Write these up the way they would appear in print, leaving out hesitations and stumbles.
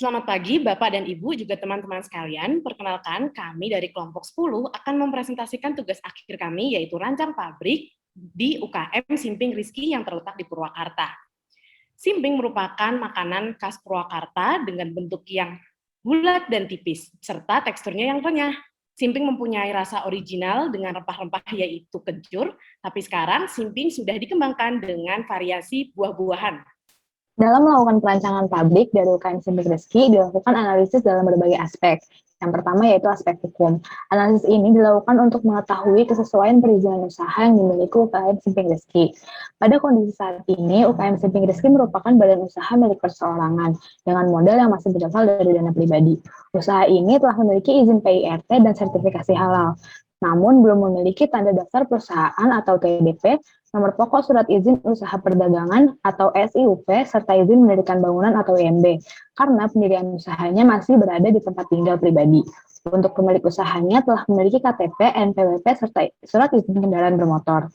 Selamat pagi Bapak dan Ibu, juga teman-teman sekalian. Perkenalkan, kami dari kelompok 10 akan mempresentasikan tugas akhir kami, yaitu rancang pabrik di UKM Simping Rizky yang terletak di Purwakarta. Simping merupakan makanan khas Purwakarta dengan bentuk yang bulat dan tipis, serta teksturnya yang renyah. Simping mempunyai rasa original dengan rempah-rempah yaitu kencur, tapi sekarang simping sudah dikembangkan dengan variasi buah-buahan. Dalam melakukan perancangan pabrik dari UKM Simping Rizky, dilakukan analisis dalam berbagai aspek. Yang pertama yaitu aspek hukum. Analisis ini dilakukan untuk mengetahui kesesuaian perizinan usaha yang dimiliki UKM Simping Rizky. Pada kondisi saat ini, UKM Simping Rizky merupakan badan usaha milik perseorangan dengan modal yang masih berasal dari dana pribadi. Usaha ini telah memiliki izin PIRT dan sertifikasi halal, namun belum memiliki tanda daftar perusahaan atau TDP, nomor pokok surat izin usaha perdagangan atau SIUP, serta izin mendirikan bangunan atau IMB, karena pendirian usahanya masih berada di tempat tinggal pribadi. Untuk pemilik usahanya telah memiliki KTP, NPWP, serta surat izin kendaraan bermotor.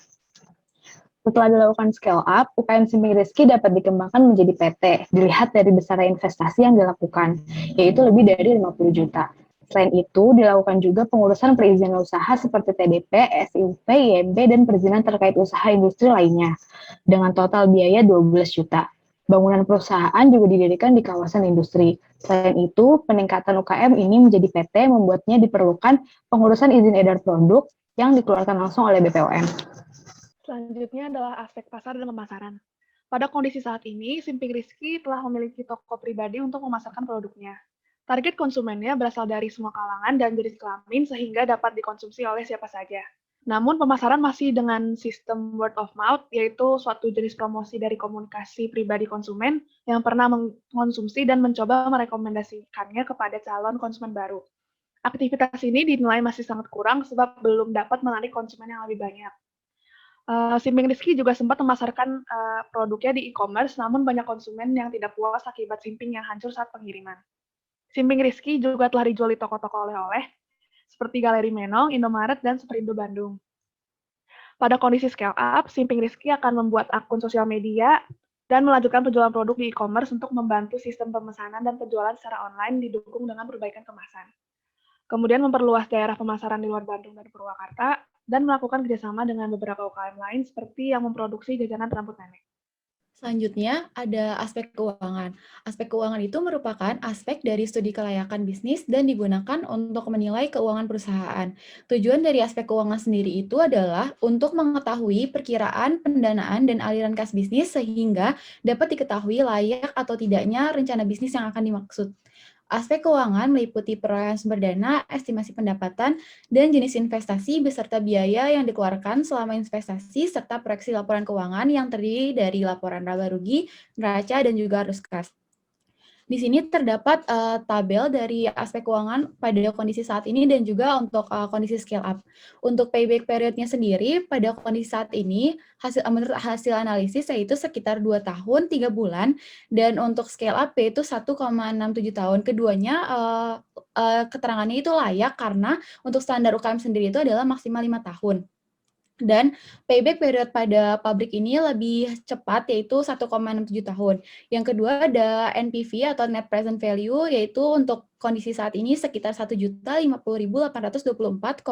Setelah dilakukan scale up, UKM Simping Rizky dapat dikembangkan menjadi PT, dilihat dari besarnya investasi yang dilakukan, yaitu lebih dari 50 juta. Selain itu, dilakukan juga pengurusan perizinan usaha seperti TDP, SIUP, IMB, dan perizinan terkait usaha industri lainnya, dengan total biaya 12 juta. Bangunan perusahaan juga didirikan di kawasan industri. Selain itu, peningkatan UKM ini menjadi PT membuatnya diperlukan pengurusan izin edar produk yang dikeluarkan langsung oleh BPOM. Selanjutnya adalah aspek pasar dan pemasaran. Pada kondisi saat ini, Simping Rizky telah memiliki toko pribadi untuk memasarkan produknya. Target konsumennya berasal dari semua kalangan dan jenis kelamin sehingga dapat dikonsumsi oleh siapa saja. Namun pemasaran masih dengan sistem word of mouth, yaitu suatu jenis promosi dari komunikasi pribadi konsumen yang pernah mengkonsumsi dan mencoba merekomendasikannya kepada calon konsumen baru. Aktivitas ini dinilai masih sangat kurang sebab belum dapat menarik konsumen yang lebih banyak. Simping Rizky juga sempat memasarkan produknya di e-commerce, namun banyak konsumen yang tidak puas akibat simping yang hancur saat pengiriman. Simping Rizky juga telah dijual di toko-toko oleh-oleh, seperti Galeri Menong, Indomaret, dan Superindo Bandung. Pada kondisi scale up, Simping Rizky akan membuat akun sosial media dan melanjutkan penjualan produk di e-commerce untuk membantu sistem pemesanan dan penjualan secara online didukung dengan perbaikan kemasan. Kemudian memperluas daerah pemasaran di luar Bandung dan Purwakarta, dan melakukan kerjasama dengan beberapa UKM lain seperti yang memproduksi jajanan rambut nenek. Selanjutnya, ada aspek keuangan. Aspek keuangan itu merupakan aspek dari studi kelayakan bisnis dan digunakan untuk menilai keuangan perusahaan. Tujuan dari aspek keuangan sendiri itu adalah untuk mengetahui perkiraan, pendanaan, dan aliran kas bisnis sehingga dapat diketahui layak atau tidaknya rencana bisnis yang akan dimaksud. Aspek keuangan meliputi perolehan sumber dana, estimasi pendapatan, dan jenis investasi beserta biaya yang dikeluarkan selama investasi serta proyeksi laporan keuangan yang terdiri dari laporan laba rugi, neraca, dan juga arus kas. Di sini terdapat tabel dari aspek keuangan pada kondisi saat ini dan juga untuk kondisi scale up. Untuk payback periodnya sendiri pada kondisi saat ini menurut hasil analisis yaitu sekitar 2 tahun 3 bulan dan untuk scale up yaitu 1,67 tahun. Keduanya keterangannya itu layak karena untuk standar UKM sendiri itu adalah maksimal 5 tahun. Dan payback period pada pabrik ini lebih cepat, yaitu 1,67 tahun. Yang kedua ada NPV atau Net Present Value, yaitu untuk kondisi saat ini sekitar Rp1.050.824,78.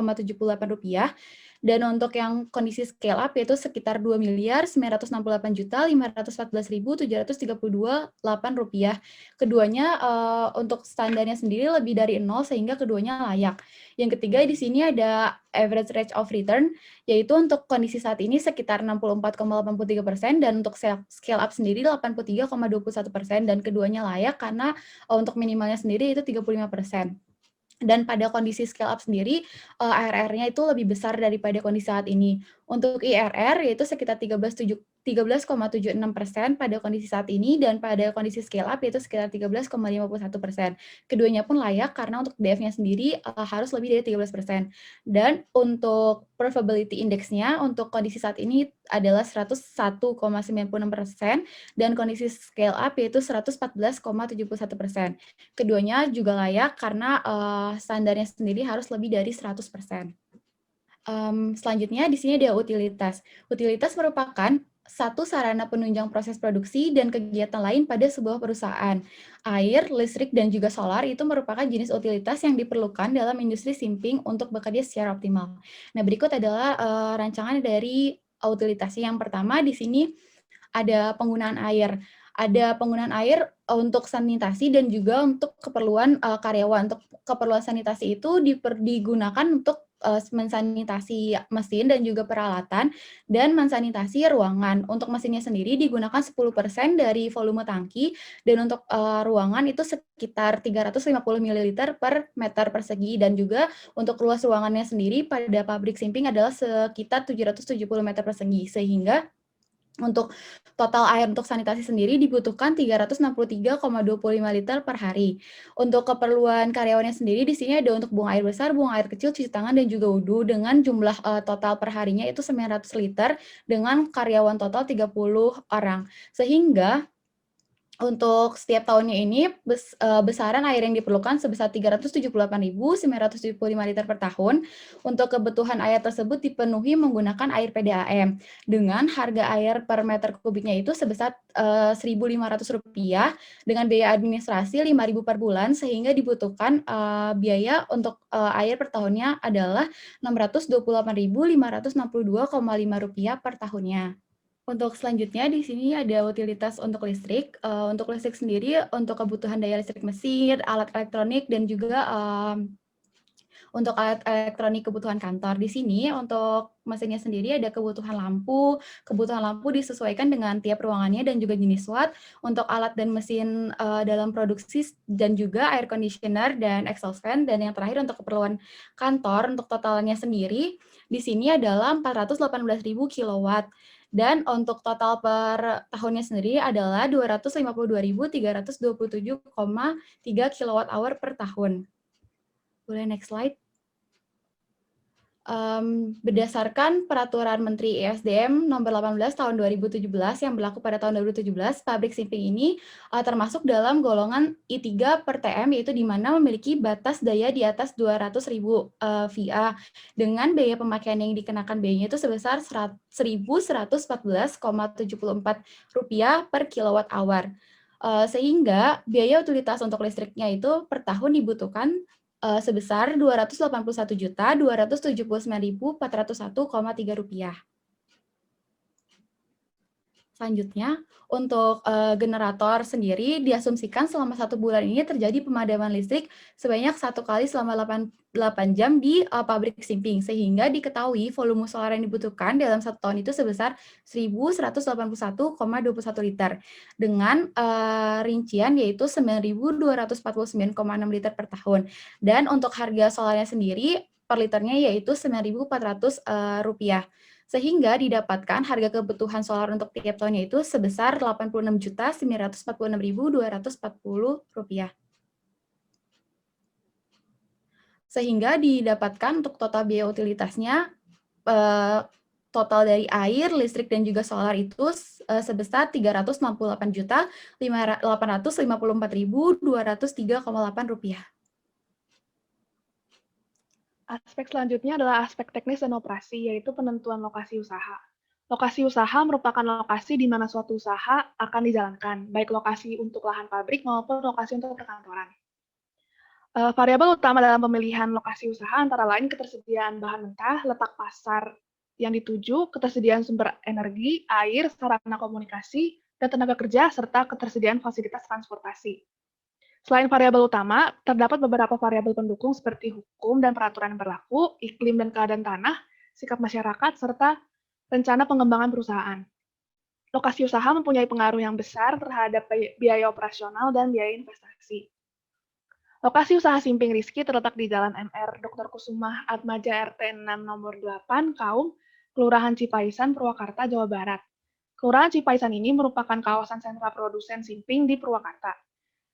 Dan untuk yang kondisi scale up yaitu sekitar Rp2.968.514.732,8. Keduanya untuk standarnya sendiri lebih dari 0 sehingga keduanya layak. Yang ketiga di sini ada average rate of return, yaitu untuk kondisi saat ini sekitar 64,83% dan untuk scale up sendiri 83,21% dan keduanya layak karena untuk minimalnya sendiri itu 35%. Dan pada kondisi scale up sendiri, ARR-nya itu lebih besar daripada kondisi saat ini. Untuk IRR yaitu sekitar 13,76% pada kondisi saat ini, dan pada kondisi scale up yaitu sekitar 13,51%. Keduanya pun layak karena untuk DF-nya sendiri harus lebih dari 13%. Dan untuk profitability index-nya untuk kondisi saat ini adalah 101,96% dan kondisi scale up yaitu 114,71%. Keduanya juga layak karena standarnya sendiri harus lebih dari 100%. Selanjutnya di sini ada utilitas. Utilitas merupakan satu sarana penunjang proses produksi dan kegiatan lain pada sebuah perusahaan. Air, listrik, dan juga solar itu merupakan jenis utilitas yang diperlukan dalam industri simping untuk bekerja secara optimal. Nah, berikut adalah rancangan dari utilitasnya. Yang pertama di sini ada penggunaan air. Ada penggunaan air untuk sanitasi dan juga untuk keperluan karyawan. Untuk keperluan sanitasi itu digunakan untuk mensanitasi mesin dan juga peralatan dan mensanitasi ruangan. Untuk mesinnya sendiri digunakan 10% dari volume tangki dan untuk ruangan itu sekitar 350 ml per meter persegi dan juga untuk luas ruangannya sendiri pada pabrik simping adalah sekitar 770 meter persegi sehingga untuk total air untuk sanitasi sendiri dibutuhkan 363,25 liter per hari. Untuk keperluan karyawannya sendiri di sini ada untuk buang air besar, buang air kecil, cuci tangan, dan juga wudhu dengan jumlah total per harinya itu 900 liter dengan karyawan total 30 orang. Sehingga untuk setiap tahunnya ini besaran air yang diperlukan sebesar 378.975 liter per tahun. Untuk kebutuhan air tersebut dipenuhi menggunakan air PDAM dengan harga air per meter kubiknya itu sebesar Rp1.500 dengan biaya administrasi Rp5.000 per bulan sehingga dibutuhkan biaya untuk air per tahunnya adalah Rp628.562,5 per tahunnya. Untuk selanjutnya di sini ada utilitas untuk listrik. Untuk listrik sendiri untuk kebutuhan daya listrik mesin, alat elektronik dan juga untuk alat elektronik kebutuhan kantor. Di sini untuk mesinnya sendiri ada kebutuhan lampu. Kebutuhan lampu disesuaikan dengan tiap ruangannya dan juga jenis watt. Untuk alat dan mesin dalam produksi dan juga air conditioner dan exhaust fan. Dan yang terakhir untuk keperluan kantor untuk totalnya sendiri di sini adalah 418.000 kW. Dan untuk total per tahunnya sendiri adalah 252.327,3 kWh per tahun. Boleh next slide. Berdasarkan Peraturan Menteri ESDM Nomor 18 Tahun 2017 yang berlaku pada tahun 2017, pabrik simping ini termasuk dalam golongan I3 per TM, yaitu di mana memiliki batas daya di atas 200.000 VA dengan biaya pemakaian yang dikenakan biayanya itu sebesar Rp1.114,74 per kilowatt hour. Sehingga biaya utilitas untuk listriknya itu per tahun dibutuhkan sebesar Rp281.279.401,3. Selanjutnya, untuk generator sendiri diasumsikan selama 1 bulan ini terjadi pemadaman listrik sebanyak 1 kali selama 8 jam di pabrik simping, sehingga diketahui volume solar yang dibutuhkan dalam 1 tahun itu sebesar 1.181,21 liter, dengan rincian yaitu 9.249,6 liter per tahun. Dan untuk harga solarnya sendiri per liternya yaitu Rp9.400. Sehingga didapatkan harga kebutuhan solar untuk tiap tahunnya itu sebesar Rp86.946.240. Sehingga didapatkan untuk total biaya utilitasnya, total dari air, listrik, dan juga solar itu sebesar Rp368.854.203,8. Aspek selanjutnya adalah aspek teknis dan operasi, yaitu penentuan lokasi usaha. Lokasi usaha merupakan lokasi di mana suatu usaha akan dijalankan, baik lokasi untuk lahan pabrik maupun lokasi untuk perkantoran. Variabel utama dalam pemilihan lokasi usaha antara lain ketersediaan bahan mentah, letak pasar yang dituju, ketersediaan sumber energi, air, sarana komunikasi, dan tenaga kerja, serta ketersediaan fasilitas transportasi. Selain variabel utama, terdapat beberapa variabel pendukung seperti hukum dan peraturan yang berlaku, iklim dan keadaan tanah, sikap masyarakat, serta rencana pengembangan perusahaan. Lokasi usaha mempunyai pengaruh yang besar terhadap biaya operasional dan biaya investasi. Lokasi usaha simping Rizky terletak di Jalan MR Dr. Kusumah Atmaja RT 6 nomor 8, Kaum, Kelurahan Cipaisan, Purwakarta, Jawa Barat. Kelurahan Cipaisan ini merupakan kawasan sentra produsen simping di Purwakarta.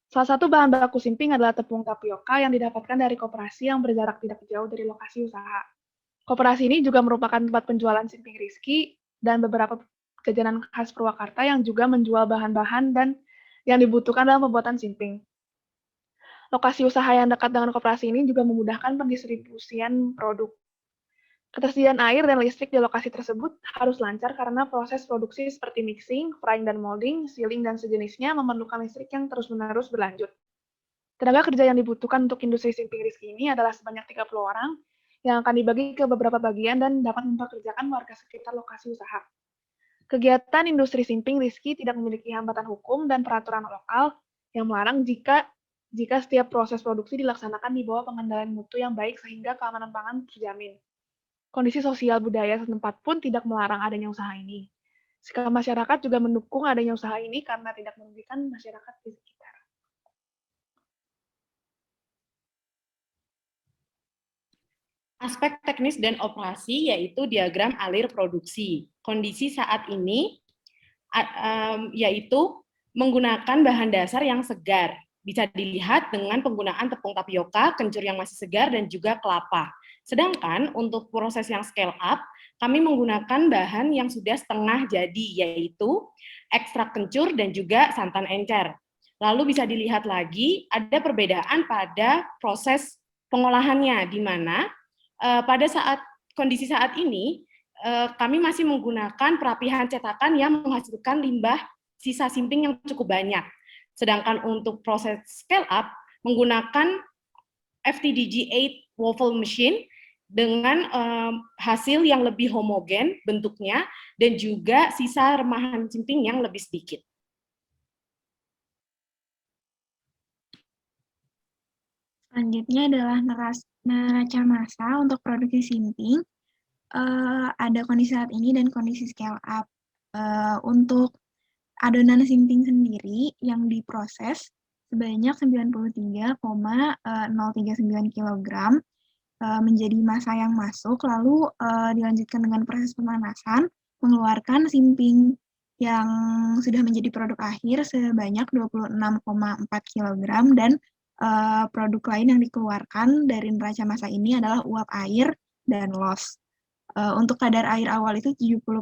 Salah satu bahan baku simping adalah tepung tapioka yang didapatkan dari koperasi yang berjarak tidak jauh dari lokasi usaha. Koperasi ini juga merupakan tempat penjualan simping Rizky dan beberapa jajanan khas Purwakarta yang juga menjual bahan-bahan dan yang dibutuhkan dalam pembuatan simping. Lokasi usaha yang dekat dengan koperasi ini juga memudahkan pendistribusian produk. Ketersediaan air dan listrik di lokasi tersebut harus lancar karena proses produksi seperti mixing, frying dan molding, sealing, dan sejenisnya memerlukan listrik yang terus-menerus berlanjut. Tenaga kerja yang dibutuhkan untuk industri simping Rizky ini adalah sebanyak 30 orang yang akan dibagi ke beberapa bagian dan dapat mempekerjakan warga sekitar lokasi usaha. Kegiatan industri simping Rizky tidak memiliki hambatan hukum dan peraturan lokal yang melarang jika setiap proses produksi dilaksanakan di bawah pengendalian mutu yang baik sehingga keamanan pangan terjamin. Kondisi sosial budaya setempat pun tidak melarang adanya usaha ini. Sikap masyarakat juga mendukung adanya usaha ini karena tidak merugikan masyarakat di sekitar. Aspek teknis dan operasi yaitu diagram alir produksi. Kondisi saat ini yaitu menggunakan bahan dasar yang segar. Bisa dilihat dengan penggunaan tepung tapioka, kencur yang masih segar, dan juga kelapa. Sedangkan untuk proses yang scale up, kami menggunakan bahan yang sudah setengah jadi, yaitu ekstrak kencur dan juga santan encer. Lalu bisa dilihat lagi, ada perbedaan pada proses pengolahannya, di mana pada kondisi saat ini, kami masih menggunakan perapihan cetakan yang menghasilkan limbah sisa simping yang cukup banyak. Sedangkan untuk proses scale up, menggunakan FTDG8 waffle machine dengan hasil yang lebih homogen bentuknya dan juga sisa remahan simping yang lebih sedikit. Selanjutnya adalah neraca massa untuk produksi simping. Ada kondisi saat ini dan kondisi scale up. Untuk adonan simping sendiri yang diproses sebanyak 93,039 kg menjadi massa yang masuk, lalu dilanjutkan dengan proses pemanasan, mengeluarkan simping yang sudah menjadi produk akhir sebanyak 26,4 kg dan produk lain yang dikeluarkan dari neraca massa ini adalah uap air dan loss. Untuk kadar air awal itu 70%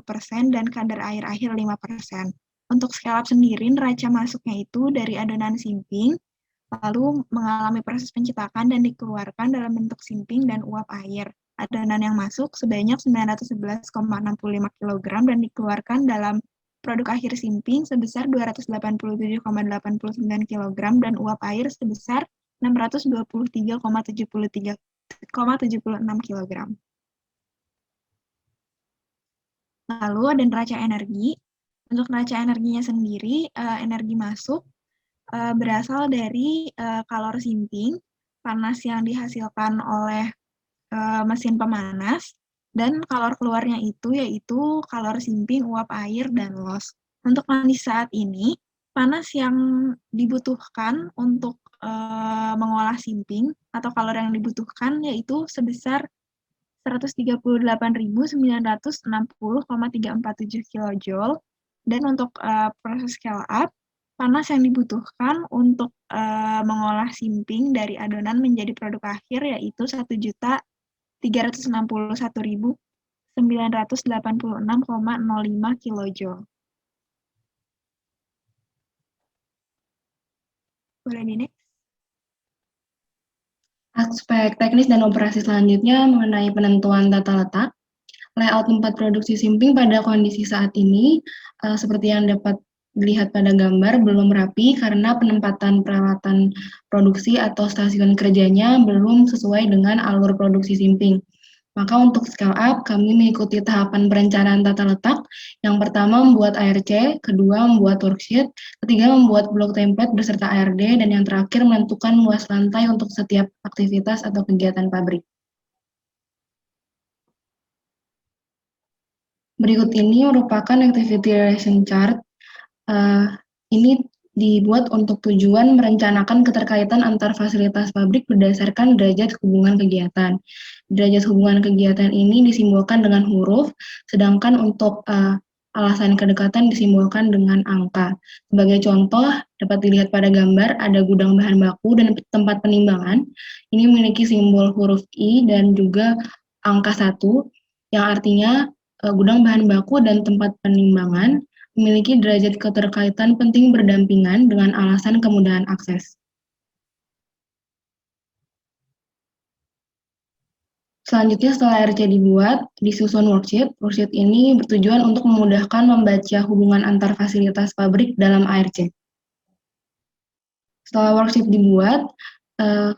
dan kadar air akhir 5%. Untuk scale up sendiri, neraca masuknya itu dari adonan simping, lalu mengalami proses pencetakan dan dikeluarkan dalam bentuk simping dan uap air. Adonan yang masuk sebanyak 911,65 kg dan dikeluarkan dalam produk akhir simping sebesar 287,89 kg dan uap air sebesar 623,76 kg. Lalu ada neraca energi. Untuk neraca energinya sendiri, energi masuk berasal dari kalor simping, panas yang dihasilkan oleh mesin pemanas, dan kalor keluarnya itu yaitu kalor simping, uap air, dan loss. Untuk kondisi saat ini, panas yang dibutuhkan untuk mengolah simping atau kalor yang dibutuhkan yaitu sebesar 139.960,347 kJ. Dan untuk proses scale up, panas yang dibutuhkan untuk mengolah simping dari adonan menjadi produk akhir yaitu 1.361.986,05 kJ. Boleh di next? Aspek teknis dan operasi selanjutnya mengenai penentuan tata letak. Layout tempat produksi simping pada kondisi saat ini, seperti yang dapat dilihat pada gambar, belum rapi karena penempatan peralatan produksi atau stasiun kerjanya belum sesuai dengan alur produksi simping. Maka untuk scale up, kami mengikuti tahapan perencanaan tata letak. Yang pertama membuat ARC, kedua membuat worksheet, ketiga membuat blok template beserta ARD, dan yang terakhir menentukan luas lantai untuk setiap aktivitas atau kegiatan pabrik. Berikut ini merupakan activity relation chart. Ini dibuat untuk tujuan merencanakan keterkaitan antar fasilitas pabrik berdasarkan derajat hubungan kegiatan. Derajat hubungan kegiatan ini disimbolkan dengan huruf, sedangkan untuk alasan kedekatan disimbolkan dengan angka. Sebagai contoh, dapat dilihat pada gambar ada gudang bahan baku dan tempat penimbangan. Ini memiliki simbol huruf I dan juga angka 1, yang artinya gudang bahan baku dan tempat penimbangan memiliki derajat keterkaitan penting berdampingan dengan alasan kemudahan akses. Selanjutnya setelah RC dibuat, disusun worksheet. Worksheet ini bertujuan untuk memudahkan membaca hubungan antar fasilitas pabrik dalam ARC. Setelah worksheet dibuat,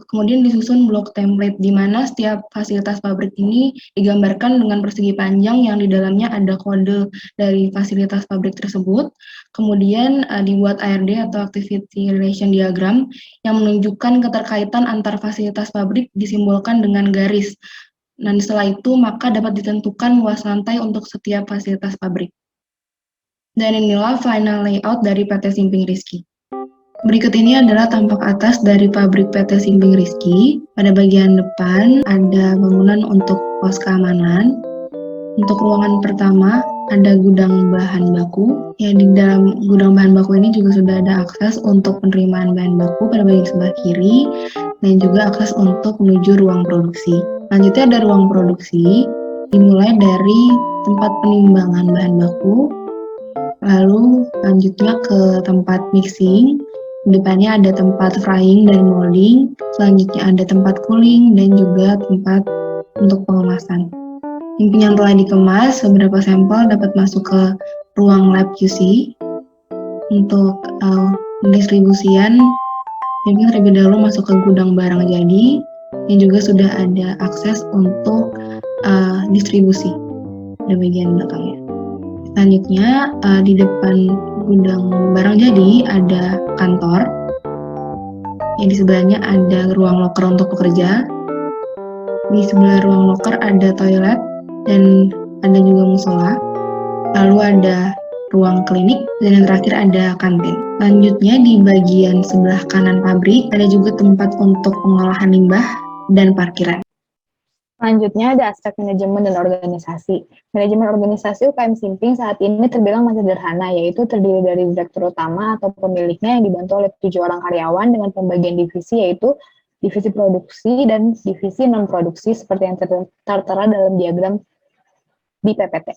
kemudian disusun blok template di mana setiap fasilitas pabrik ini digambarkan dengan persegi panjang yang di dalamnya ada kode dari fasilitas pabrik tersebut. Kemudian dibuat ARD atau Activity Relation Diagram yang menunjukkan keterkaitan antar fasilitas pabrik disimbolkan dengan garis. Dan setelah itu, maka dapat ditentukan luas lantai untuk setiap fasilitas pabrik. Dan inilah final layout dari PT Simping Rizky. Berikut ini adalah tampak atas dari pabrik PT Simping Rizky. Pada bagian depan ada bangunan untuk pos keamanan. Untuk ruangan pertama ada gudang bahan baku. Ya, di dalam gudang bahan baku ini juga sudah ada akses untuk penerimaan bahan baku pada bagian sebelah kiri dan juga akses untuk menuju ruang produksi. Selanjutnya ada ruang produksi, dimulai dari tempat penimbangan bahan baku, lalu lanjutnya ke tempat mixing, di depannya ada tempat frying dan molding, selanjutnya ada tempat cooling dan juga tempat untuk pengemasan. Simping yang telah dikemas, beberapa sampel dapat masuk ke ruang lab QC. Untuk pendistribusian, simping terlebih dahulu masuk ke gudang barang jadi, dan juga sudah ada akses untuk distribusi di bagian belakangnya. Selanjutnya di depan gudang barang jadi ada kantor, yang di sebelahnya ada ruang loker untuk pekerja. Di sebelah ruang loker ada toilet dan ada juga musola. Lalu ada ruang klinik dan yang terakhir ada kantin. Selanjutnya di bagian sebelah kanan pabrik ada juga tempat untuk pengolahan limbah dan parkiran. Selanjutnya ada aspek manajemen dan organisasi. Manajemen organisasi UKM Simping saat ini terbilang masih sederhana, yaitu terdiri dari direktur utama atau pemiliknya yang dibantu oleh 7 orang karyawan dengan pembagian divisi, yaitu divisi produksi dan divisi non-produksi seperti yang tertera dalam diagram di PPT.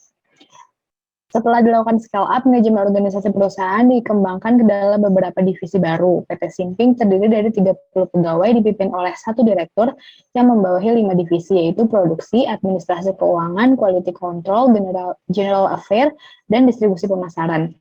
Setelah dilakukan scale up, manajemen organisasi perusahaan dikembangkan ke dalam beberapa divisi baru. PT Simping terdiri dari 30 pegawai dipimpin oleh 1 direktur yang membawahi 5 divisi, yaitu produksi, administrasi keuangan, quality control, general affairs, dan distribusi pemasaran.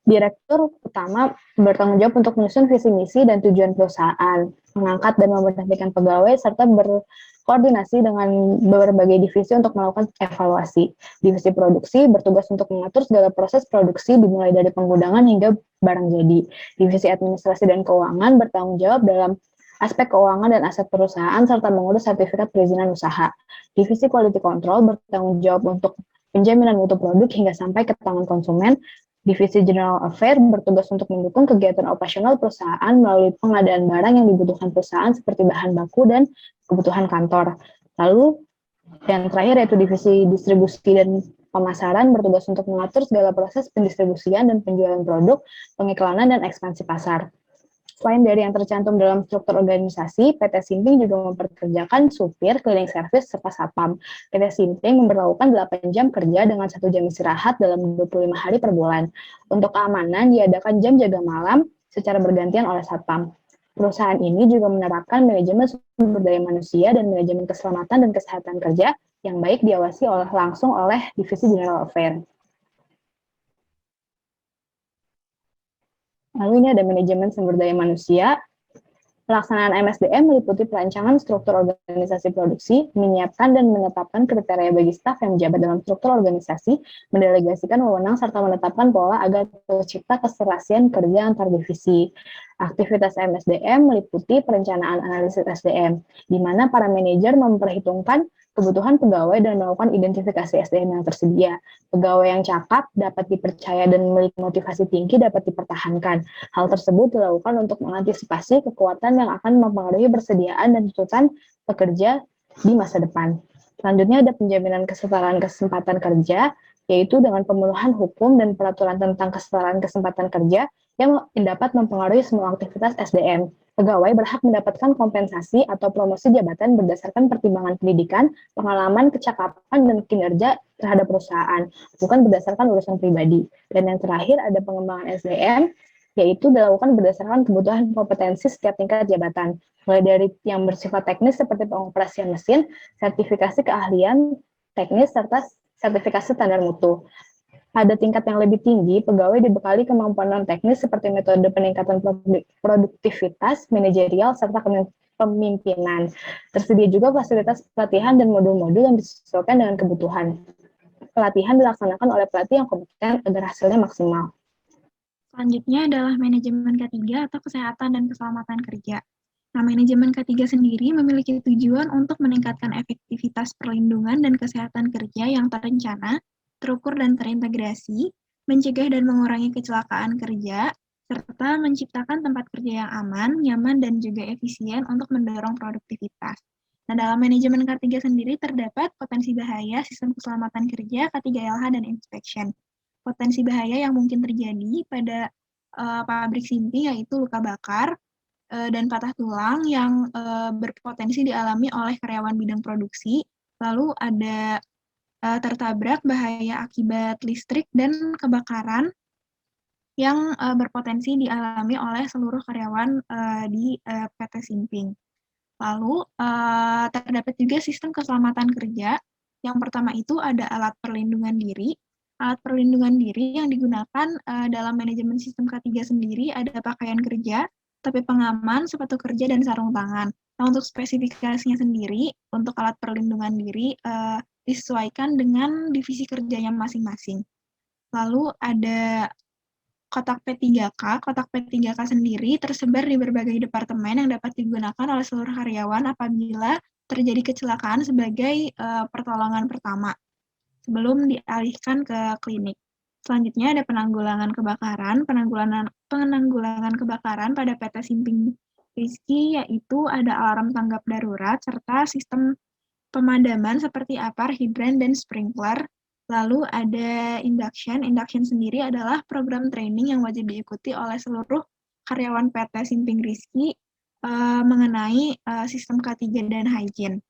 Direktur utama bertanggung jawab untuk menyusun visi misi dan tujuan perusahaan, mengangkat dan memberhentikan pegawai, serta berkoordinasi dengan berbagai divisi untuk melakukan evaluasi. Divisi produksi bertugas untuk mengatur segala proses produksi dimulai dari penggudangan hingga barang jadi. Divisi administrasi dan keuangan bertanggung jawab dalam aspek keuangan dan aset perusahaan serta mengurus sertifikat perizinan usaha. Divisi quality control bertanggung jawab untuk penjaminan mutu produk hingga sampai ke tangan konsumen. Divisi General Affairs bertugas untuk mendukung kegiatan operasional perusahaan melalui pengadaan barang yang dibutuhkan perusahaan seperti bahan baku dan kebutuhan kantor. Lalu yang terakhir yaitu divisi distribusi dan pemasaran bertugas untuk mengatur segala proses pendistribusian dan penjualan produk, pengiklanan, dan ekspansi pasar. Selain dari yang tercantum dalam struktur organisasi, PT Simping juga memperkerjakan supir, cleaning service, serta satpam. PT Simping memberlakukan 8 jam kerja dengan 1 jam istirahat dalam 25 hari per bulan. Untuk keamanan, diadakan jam jaga malam secara bergantian oleh satpam. Perusahaan ini juga menerapkan manajemen sumber daya manusia dan manajemen keselamatan dan kesehatan kerja yang baik diawasi langsung oleh Divisi General Affairs. Lalu ini ada manajemen sumber daya manusia. Pelaksanaan MSDM meliputi perancangan struktur organisasi produksi, menyiapkan dan menetapkan kriteria bagi staf yang menjabat dalam struktur organisasi, mendelegasikan wewenang serta menetapkan pola agar tercipta keserasian kerja antar divisi. Aktivitas MSDM meliputi perencanaan analisis SDM, di mana para manajer memperhitungkan kebutuhan pegawai dan melakukan identifikasi SDM yang tersedia. Pegawai yang cakap, dapat dipercaya, dan memiliki motivasi tinggi dapat dipertahankan. Hal tersebut dilakukan untuk mengantisipasi kekuatan yang akan mempengaruhi persediaan dan tuntutan pekerja di masa depan. Selanjutnya ada penjaminan kesetaraan kesempatan kerja, yaitu dengan pemenuhan hukum dan peraturan tentang kesetaraan kesempatan kerja yang dapat mempengaruhi semua aktivitas SDM. Pegawai berhak mendapatkan kompensasi atau promosi jabatan berdasarkan pertimbangan pendidikan, pengalaman, kecakapan, dan kinerja terhadap perusahaan, bukan berdasarkan urusan pribadi. Dan yang terakhir ada pengembangan SDM, yaitu dilakukan berdasarkan kebutuhan kompetensi setiap tingkat jabatan, mulai dari yang bersifat teknis seperti pengoperasian mesin, sertifikasi keahlian teknis, serta sertifikasi standar mutu. Pada tingkat yang lebih tinggi, pegawai dibekali kemampuan non-teknis seperti metode peningkatan produktivitas, manajerial, serta pemimpinan. Tersedia juga fasilitas pelatihan dan modul-modul yang disesuaikan dengan kebutuhan. Pelatihan dilaksanakan oleh pelatih yang kompeten agar hasilnya maksimal. Selanjutnya adalah manajemen K3 atau kesehatan dan keselamatan kerja. Nah, manajemen K3 sendiri memiliki tujuan untuk meningkatkan efektivitas perlindungan dan kesehatan kerja yang terencana, terukur dan terintegrasi, mencegah dan mengurangi kecelakaan kerja, serta menciptakan tempat kerja yang aman, nyaman, dan juga efisien untuk mendorong produktivitas. Nah, dalam manajemen K3 sendiri terdapat potensi bahaya, sistem keselamatan kerja, K3LH, dan inspection. Potensi bahaya yang mungkin terjadi pada pabrik simping yaitu luka bakar dan patah tulang yang berpotensi dialami oleh karyawan bidang produksi. Lalu ada tertabrak, bahaya akibat listrik, dan kebakaran yang berpotensi dialami oleh seluruh karyawan di PT Simping. Lalu terdapat juga sistem keselamatan kerja. Yang pertama itu ada alat perlindungan diri. Alat perlindungan diri yang digunakan dalam manajemen sistem K3 sendiri ada pakaian kerja, topi pengaman, sepatu kerja, dan sarung tangan. Nah, untuk spesifikasinya sendiri, untuk alat perlindungan diri disesuaikan dengan divisi kerjanya masing-masing. Lalu ada kotak P3K. Kotak P3K sendiri tersebar di berbagai departemen yang dapat digunakan oleh seluruh karyawan apabila terjadi kecelakaan sebagai pertolongan pertama sebelum dialihkan ke klinik. Selanjutnya ada penanggulangan kebakaran. Penanggulangan kebakaran pada PT Simping Rizky yaitu ada alarm tanggap darurat serta sistem pemadaman seperti APAR, hidran, dan sprinkler. Lalu ada induction. Induction sendiri adalah program training yang wajib diikuti oleh seluruh karyawan PT Simping Rizky mengenai sistem K3 dan hygiene.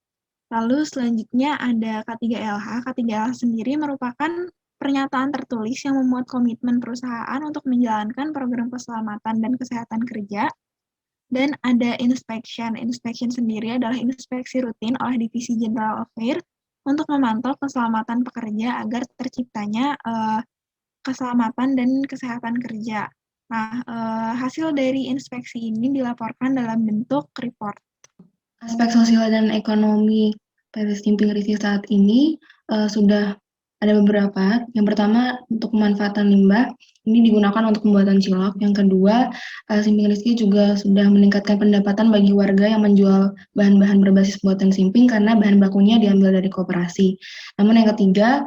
Lalu selanjutnya ada K3LH. K3LH sendiri merupakan pernyataan tertulis yang memuat komitmen perusahaan untuk menjalankan program keselamatan dan kesehatan kerja. Dan ada inspection. Inspection sendiri adalah inspeksi rutin oleh Divisi General Affairs untuk memantau keselamatan pekerja agar terciptanya keselamatan dan kesehatan kerja. Nah, hasil dari inspeksi ini dilaporkan dalam bentuk report. Aspek sosial dan ekonomi PT Simping Rizky saat ini sudah ada beberapa. Yang pertama, untuk pemanfaatan limbah, ini digunakan untuk pembuatan cilok. Yang kedua, Simping Rizky juga sudah meningkatkan pendapatan bagi warga yang menjual bahan-bahan berbasis buatan simping karena bahan bakunya diambil dari koperasi. Namun yang ketiga,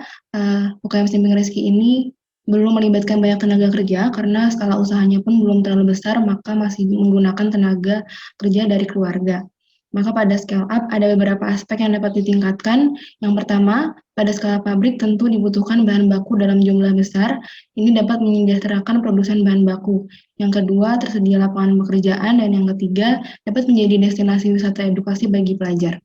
UKM Simping Rizky ini belum melibatkan banyak tenaga kerja karena skala usahanya pun belum terlalu besar, maka masih menggunakan tenaga kerja dari keluarga. Maka pada scale up ada beberapa aspek yang dapat ditingkatkan. Yang pertama, pada skala pabrik tentu dibutuhkan bahan baku dalam jumlah besar. Ini dapat menyejahterakan produsen bahan baku. Yang kedua, tersedia lapangan pekerjaan. Dan yang ketiga, dapat menjadi destinasi wisata edukasi bagi pelajar.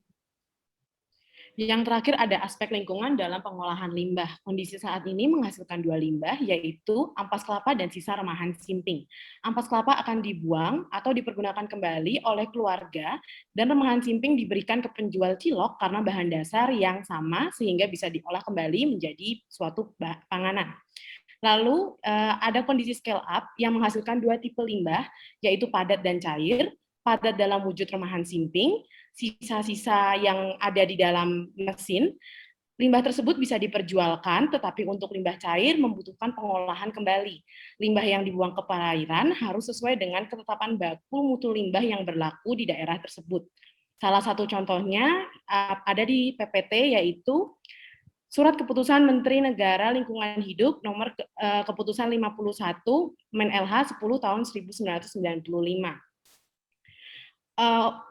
Yang terakhir ada aspek lingkungan dalam pengolahan limbah. Kondisi saat ini menghasilkan dua limbah, yaitu ampas kelapa dan sisa remahan simping. Ampas kelapa akan dibuang atau dipergunakan kembali oleh keluarga, dan remahan simping diberikan ke penjual cilok karena bahan dasar yang sama sehingga bisa diolah kembali menjadi suatu panganan. Lalu ada kondisi scale up yang menghasilkan dua tipe limbah, yaitu padat dan cair. Padat dalam wujud remahan simping, sisa-sisa yang ada di dalam mesin. Limbah tersebut bisa diperjualkan, tetapi untuk limbah cair membutuhkan pengolahan kembali. Limbah yang dibuang ke perairan harus sesuai dengan ketetapan baku mutu limbah yang berlaku di daerah tersebut. Salah satu contohnya ada di PPT, yaitu Surat Keputusan Menteri Negara Lingkungan Hidup nomor Keputusan 51 Men-LH 10 tahun 1995.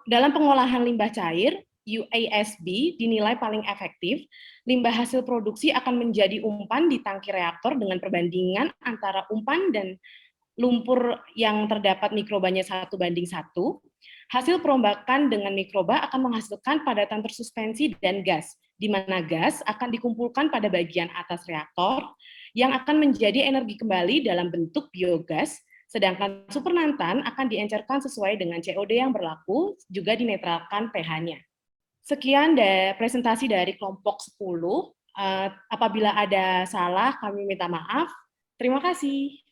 Dalam pengolahan limbah cair, UASB dinilai paling efektif. Limbah hasil produksi akan menjadi umpan di tangki reaktor dengan perbandingan antara umpan dan lumpur yang terdapat mikrobanya 1:1. Hasil perombakan dengan mikroba akan menghasilkan padatan tersuspensi dan gas, di mana gas akan dikumpulkan pada bagian atas reaktor yang akan menjadi energi kembali dalam bentuk biogas Sedangkan supernantan akan diencerkan sesuai dengan COD yang berlaku, juga dinetralkan pH-nya. Sekian presentasi dari kelompok 10. Apabila ada salah, kami minta maaf. Terima kasih.